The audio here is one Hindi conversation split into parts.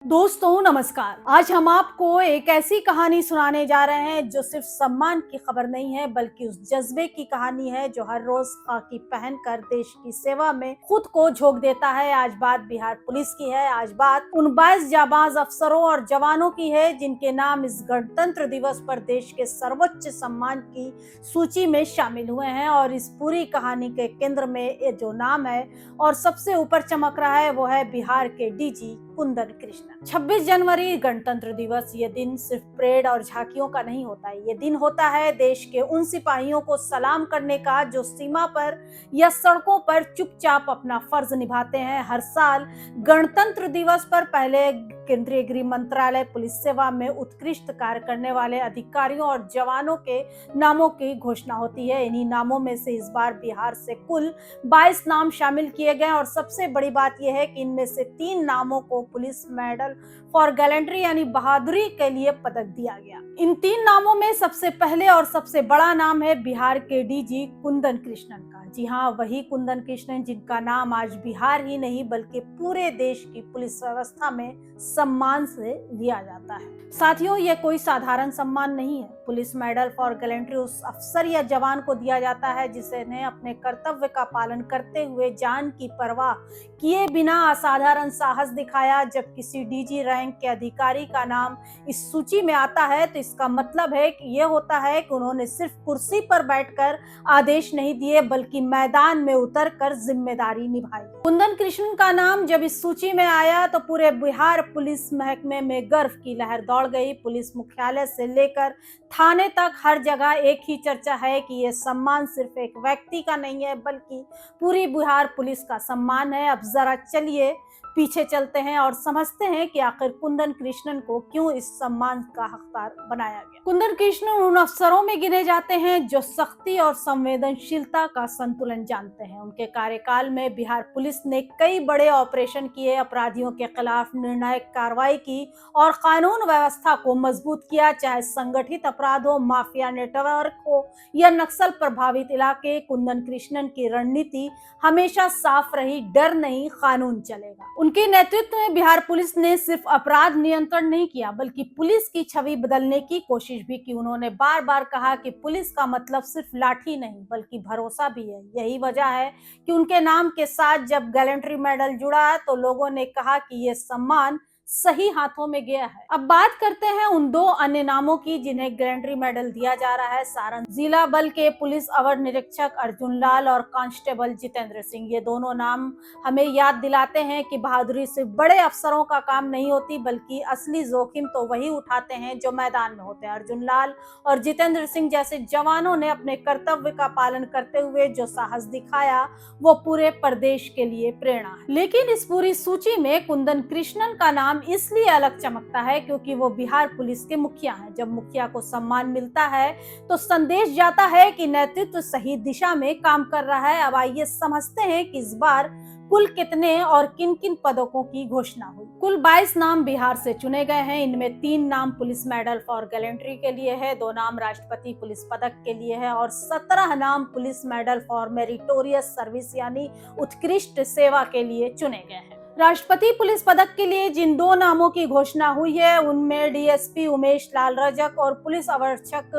दोस्तों नमस्कार। आज हम आपको एक ऐसी कहानी सुनाने जा रहे हैं जो सिर्फ सम्मान की खबर नहीं है बल्कि उस जज्बे की कहानी है जो हर रोज खाकी पहनकर देश की सेवा में खुद को झोंक देता है। आज बात बिहार पुलिस की है। आज बात उन 22 जाबाज अफसरों और जवानों की है जिनके नाम इस गणतंत्र दिवस पर देश के सर्वोच्च सम्मान की सूची में शामिल हुए हैं। और इस पूरी कहानी के केंद्र में ये जो नाम है और सबसे ऊपर चमक रहा है वो है बिहार के डीजी कुंदन कृष्णन। 26 जनवरी गणतंत्र दिवस ये दिन सिर्फ परेड और झांकियों का नहीं होता है। ये दिन होता है देश के उन सिपाहियों को सलाम करने का जो सीमा पर या सड़कों पर चुपचाप अपना फर्ज निभाते हैं। हर साल गणतंत्र दिवस पर पहले केंद्रीय गृह मंत्रालय पुलिस सेवा में उत्कृष्ट कार्य करने वाले अधिकारियों और जवानों के नामों की घोषणा होती है। इन्हीं नामों में से इस बार बिहार से कुल 22 नाम शामिल किए गए और सबसे बड़ी बात यह है कि इनमें से 3 नामों को पुलिस मेडल फॉर गैलेंट्री यानी बहादुरी के लिए पदक दिया गया। इन 3 नामों में सबसे पहले और सबसे बड़ा नाम है बिहार के डीजी कुंदन कृष्णन का। जी हाँ, वही कुंदन कृष्णन जिनका नाम आज बिहार ही नहीं बल्कि पूरे देश की पुलिस व्यवस्था में सम्मान से लिया जाता है। साथियों, ये कोई साधारण सम्मान नहीं है। पुलिस मेडल फॉर गैलेंट्री उस अफसर या जवान को दिया जाता है जिसने अपने कर्तव्य का पालन करते हुए जान की परवाह किए बिना असाधारण साहस दिखाया। जब किसी डीजी रैंक के अधिकारी का नाम इस सूची में आता है तो इसका मतलब है कि यह होता है कि उन्होंने सिर्फ कुर्सी पर बैठकर आदेश नहीं दिए बल्कि मैदान में उतरकर जिम्मेदारी निभाई। कुंदन कृष्णन का नाम जब इस सूची में आया तो पूरे बिहार पुलिस महकमे में गर्व की लहर दौड़ गई। पुलिस मुख्यालय से लेकर थाने तक हर जगह एक ही चर्चा है कि यह सम्मान सिर्फ एक व्यक्ति का नहीं है बल्कि पूरी बिहार पुलिस का सम्मान है। अब जरा चलिए पीछे चलते हैं और समझते हैं कि आखिर कुंदन कृष्णन को क्यों इस सम्मान का हकदार बनाया गया। कुंदन कृष्णन उन अफसरों में गिने जाते हैं जो सख्ती और संवेदनशीलता का संतुलन जानते हैं। उनके कार्यकाल में बिहार पुलिस ने कई बड़े ऑपरेशन किए, अपराधियों के खिलाफ निर्णायक कार्रवाई की और कानून व्यवस्था को मजबूत किया। चाहे संगठित अपराध हो, माफिया नेटवर्क हो या नक्सल प्रभावित इलाके, कुंदन कृष्णन की रणनीति हमेशा साफ रही, डर नहीं, कानून चलेगा। उनके नेतृत्व में बिहार पुलिस ने सिर्फ अपराध नियंत्रण नहीं किया बल्कि पुलिस की छवि बदलने की कोशिश भी की। उन्होंने बार बार कहा कि पुलिस का मतलब सिर्फ लाठी नहीं बल्कि भरोसा भी है। यही वजह है कि उनके नाम के साथ जब गैलेंट्री मेडल जुड़ा तो लोगों ने कहा कि यह सम्मान सही हाथों में गया है। अब बात करते हैं उन 2 अन्य नामों की जिन्हें गैलेंट्री मेडल दिया जा रहा है। सारण जिला बल के पुलिस अवर निरीक्षक अर्जुन लाल और कांस्टेबल जितेंद्र सिंह। ये दोनों नाम हमें याद दिलाते हैं कि बहादुरी सिर्फ बड़े अफसरों का काम नहीं होती बल्कि असली जोखिम तो वही उठाते हैं जो मैदान में होते हैं। अर्जुन लाल और जितेंद्र सिंह जैसे जवानों ने अपने कर्तव्य का पालन करते हुए जो साहस दिखाया वो पूरे प्रदेश के लिए प्रेरणा है। लेकिन इस पूरी सूची में कुंदन कृष्णन का नाम इसलिए अलग चमकता है क्योंकि वो बिहार पुलिस के मुखिया हैं। जब मुखिया को सम्मान मिलता है तो संदेश जाता है कि नेतृत्व सही दिशा में काम कर रहा है। अब आइए समझते हैं कि इस बार कुल कितने और किन किन पदकों की घोषणा हुई। कुल 22 नाम बिहार से चुने गए हैं। इनमें 3 नाम पुलिस मेडल फॉर गैलेंट्री के लिए है, 2 नाम राष्ट्रपति पुलिस पदक के लिए है और 17 नाम police medal for meritorious service यानी उत्कृष्ट सेवा के लिए चुने गए हैं। राष्ट्रपति पुलिस पदक के लिए जिन 2 नामों की घोषणा हुई है उनमें डीएसपी उमेश लाल रजक और पुलिस अधीक्षक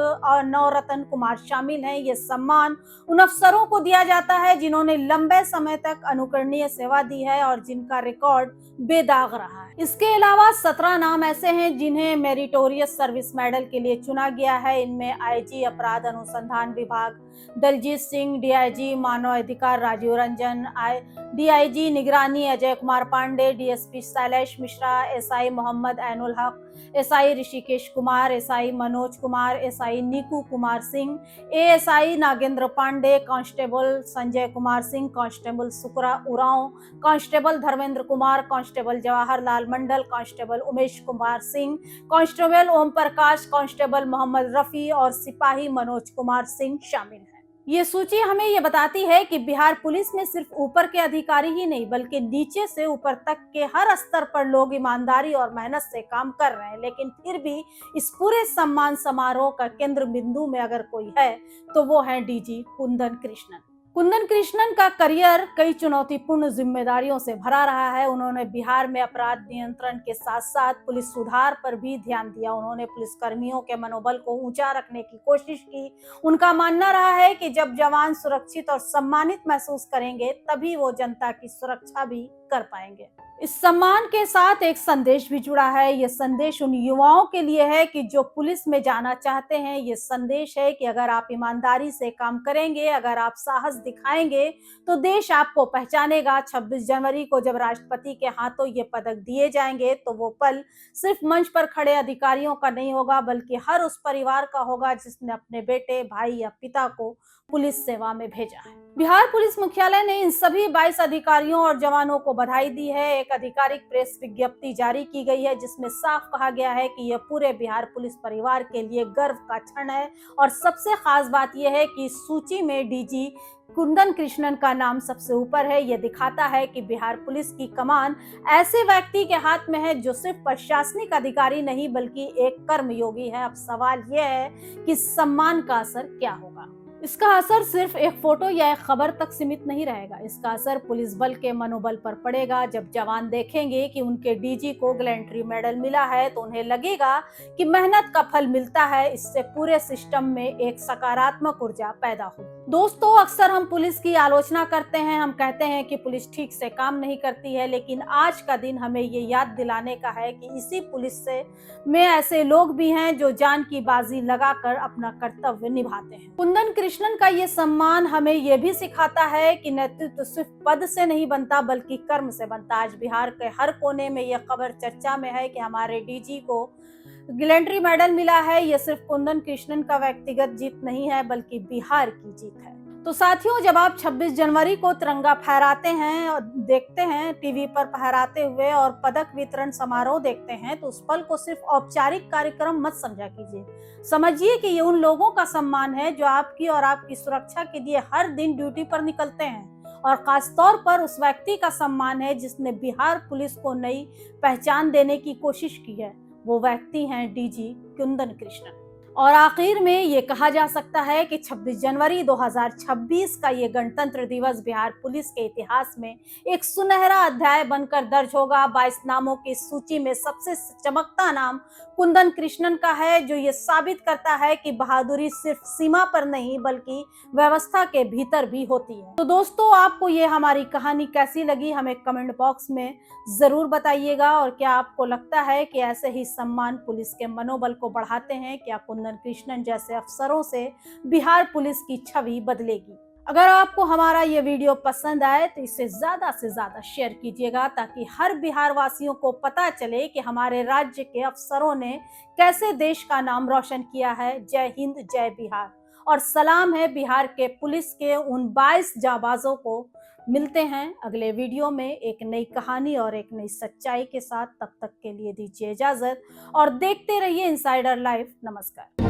नवरत्न कुमार शामिल हैं। ये सम्मान उन अफसरों को दिया जाता है जिन्होंने लंबे समय तक अनुकरणीय सेवा दी है और जिनका रिकॉर्ड बेदाग रहा है। इसके अलावा 17 नाम ऐसे हैं जिन्हें मेरिटोरियस सर्विस मेडल के लिए चुना गया है। इनमें आईजी अपराध अनुसंधान विभाग दलजीत सिंह, डीआईजी मानव अधिकार राजीव रंजन, डीआईजी निगरानी Ajay Kumar Pandey, DSP Shailesh Mishra, SI Mohammad Ainul Haq, SI Rishikesh Kumar, SI Manoj Kumar, SI Niku Kumar Singh, ASI Nagendra Pandey, constable Sanjay Kumar Singh, constable Sukra Oraon, constable Dharmendra Kumar, constable Jawaharlal Mandal, constable Umesh Kumar Singh, constable Om Prakash, constable Mohammad Rafi और सिपाही मनोज कुमार सिंह शामिल हैं। ये सूची हमें ये बताती है कि बिहार पुलिस में सिर्फ ऊपर के अधिकारी ही नहीं बल्कि नीचे से ऊपर तक के हर स्तर पर लोग ईमानदारी और मेहनत से काम कर रहे हैं। लेकिन फिर भी इस पूरे सम्मान समारोह का केंद्र बिंदु में अगर कोई है तो वो है डीजी कुंदन कृष्णन। कुंदन कृष्णन का करियर कई चुनौतीपूर्ण जिम्मेदारियों से भरा रहा है। उन्होंने बिहार में अपराध नियंत्रण के साथ साथ पुलिस सुधार पर भी ध्यान दिया। उन्होंने पुलिस कर्मियों के मनोबल को ऊंचा रखने की कोशिश की। उनका मानना रहा है कि जब जवान सुरक्षित और सम्मानित महसूस करेंगे तभी वो जनता की सुरक्षा भी कर पाएंगे। इस सम्मान के साथ एक संदेश भी जुड़ा है। ये संदेश उन युवाओं के लिए है कि जो पुलिस में जाना चाहते हैं। ये संदेश है कि अगर आप ईमानदारी से काम करेंगे, अगर आप साहस दिखाएंगे तो देश आपको पहचानेगा। 26 जनवरी को जब राष्ट्रपति के हाथों ये पदक दिए जाएंगे तो वो पल सिर्फ मंच पर खड़े अधिकारियों का नहीं होगा, बल्कि हर उस परिवार का होगा जिसने अपने बेटे, भाई या पिता को पुलिस सेवा में भेजा है। बिहार पुलिस मुख्यालय ने इन सभी 22 अधिकारियों और जवानों को बधाई दी है। एक आधिकारिक प्रेस विज्ञप्ति जारी की गई है जिसमें साफ कहा गया है कि यह पूरे बिहार पुलिस परिवार के लिए गर्व का क्षण है। और सबसे खास बात यह है कि इस सूची में डीजी कुंदन कृष्णन का नाम सबसे ऊपर है। यह दिखाता है कि बिहार पुलिस की कमान ऐसे व्यक्ति के हाथ में है जो सिर्फ प्रशासनिक अधिकारी नहीं बल्कि एक कर्मयोगी है। अब सवाल यह है कि सम्मान का असर क्या होगा। इसका असर सिर्फ एक फोटो या एक खबर तक सीमित नहीं रहेगा। इसका असर पुलिस बल के मनोबल पर पड़ेगा। जब जवान देखेंगे कि उनके डीजी को गैलेंट्री मेडल मिला है तो उन्हें लगेगा कि मेहनत का फल मिलता है। इससे पूरे सिस्टम में एक सकारात्मक ऊर्जा पैदा होगी। दोस्तों, अक्सर हम पुलिस की आलोचना करते हैं। हम कहते हैं कि पुलिस ठीक से काम नहीं करती है, लेकिन आज का दिन हमें ये याद दिलाने का है कि इसी पुलिस में ऐसे लोग भी हैं जो जान की बाजी लगाकर अपना कर्तव्य निभाते हैं। कुंदन कृष्णन का ये सम्मान हमें ये भी सिखाता है कि नेतृत्व सिर्फ पद से नहीं बनता बल्कि कर्म से बनता। आज बिहार के हर कोने में यह खबर चर्चा में है कि हमारे डीजी को गैलेंट्री मेडल मिला है। यह सिर्फ कुंदन कृष्णन का व्यक्तिगत जीत नहीं है बल्कि बिहार की जीत है। तो साथियों, जब आप 26 जनवरी को तिरंगा फहराते हैं और देखते हैं टीवी पर फहराते हुए और पदक वितरण समारोह देखते हैं तो उस पल को सिर्फ औपचारिक कार्यक्रम मत समझा कीजिए। समझिए कि ये उन लोगों का सम्मान है जो आपकी और आपकी सुरक्षा के लिए हर दिन ड्यूटी पर निकलते हैं। और खासतौर पर उस व्यक्ति का सम्मान है जिसने बिहार पुलिस को नई पहचान देने की कोशिश की है। वो व्यक्ति हैं डीजी कुंदन कृष्णन। और आखिर में ये कहा जा सकता है कि 26 जनवरी 2026 का ये गणतंत्र दिवस बिहार पुलिस के इतिहास में एक सुनहरा अध्याय बनकर दर्ज होगा। 22 नामों की सूची में सबसे चमकता नाम कुंदन कृष्णन का है, जो ये साबित करता है कि बहादुरी सिर्फ सीमा पर नहीं बल्कि व्यवस्था के भीतर भी होती है। तो दोस्तों, आपको ये हमारी कहानी कैसी लगी हमें कमेंट बॉक्स में जरूर बताइएगा। और क्या आपको लगता है कि ऐसे ही सम्मान पुलिस के मनोबल को बढ़ाते हैं? क्या कुंदन कृष्णन जैसे अफसरों से बिहार पुलिस की छवि बदलेगी? अगर आपको हमारा ये वीडियो पसंद आए तो इसे ज्यादा से ज्यादा शेयर कीजिएगा ताकि हर बिहार वासियों को पता चले कि हमारे राज्य के अफसरों ने कैसे देश का नाम रोशन किया है। जय हिंद, जय बिहार। और सलाम है बिहार के पुलिस के उन 22 जाबाजों को। मिलते हैं अगले वीडियो में एक नई कहानी और एक नई सच्चाई के साथ। तब तक के लिए दीजिए इजाजत और देखते रहिए इनसाइडर लाइव। नमस्कार।